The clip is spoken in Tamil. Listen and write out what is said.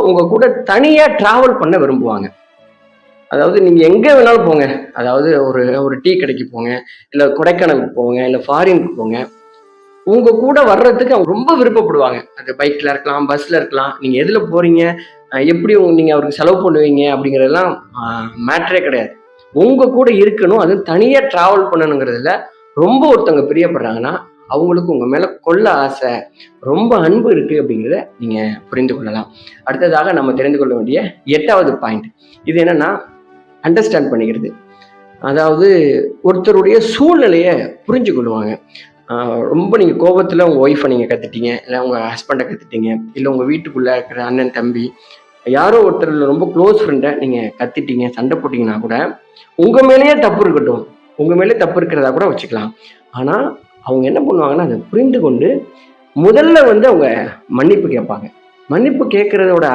உங்க கூட தனியா டிராவல் பண்ண விரும்புவாங்க. அதாவது நீங்க எங்க வேணாலும் போங்க. அதாவது ஒரு ஒரு டீ கடைக்கு போங்க, இல்ல கொடைக்கானலுக்கு போங்க, இல்ல ஃபாரினுக்கு போங்க. உங்க கூட வர்றதுக்கு அவங்க ரொம்ப விருப்பப்படுவாங்க. அது பைக்ல இருக்கலாம், பஸ்ல இருக்கலாம். நீங்க எதுல போறீங்க? எப்படி நீங்க அவருக்கு செலவு பண்ணுவீங்க? அப்படிங்கிறதெல்லாம் மேட்டரே கிடையாது. உங்க கூட இருக்கணும். அதுவும் தனியா டிராவல் பண்ணணுங்கிறதுல ரொம்ப ஒருத்தவங்க பிரியப்படுறாங்கன்னா, அவங்களுக்கு உங்க மேல கொள்ள ஆசை, ரொம்ப அன்பு இருக்கு அப்படிங்கிறத நீங்க புரிந்து கொள்ளலாம். அடுத்ததாக நம்ம தெரிந்து கொள்ள வேண்டிய 8வது பாயிண்ட். இது என்னன்னா, அண்டர்ஸ்டாண்ட் பண்ணிக்கிறது. அதாவது ஒருத்தருடைய சூழ்நிலைய புரிஞ்சு கொள்ளுவாங்க. ரொம்ப நீங்க கோபத்துல உங்க ஒய்ஃப நீங்க கத்துட்டீங்க, இல்ல உங்க ஹஸ்பண்ட கத்துட்டீங்க, இல்ல உங்க வீட்டுக்குள்ள இருக்கிற அண்ணன், தம்பி, யாரோ ஒருத்தர் ரொம்ப க்ளோஸ் ஃப்ரெண்ட நீங்க கத்திட்டீங்க, சண்டை போட்டீங்கன்னா கூட, உங்க மேலேயே தப்பு இருக்கட்டும். உங்க மேலே தப்பு இருக்கிறதா கூட வச்சுக்கலாம். ஆனா, அவங்க என்ன பண்ணுவாங்கன்னா, அத புரிந்து கொண்டு முதல்ல அவங்க மன்னிப்பு கேட்பாங்க. மன்னிப்பு கேட்கிறதோட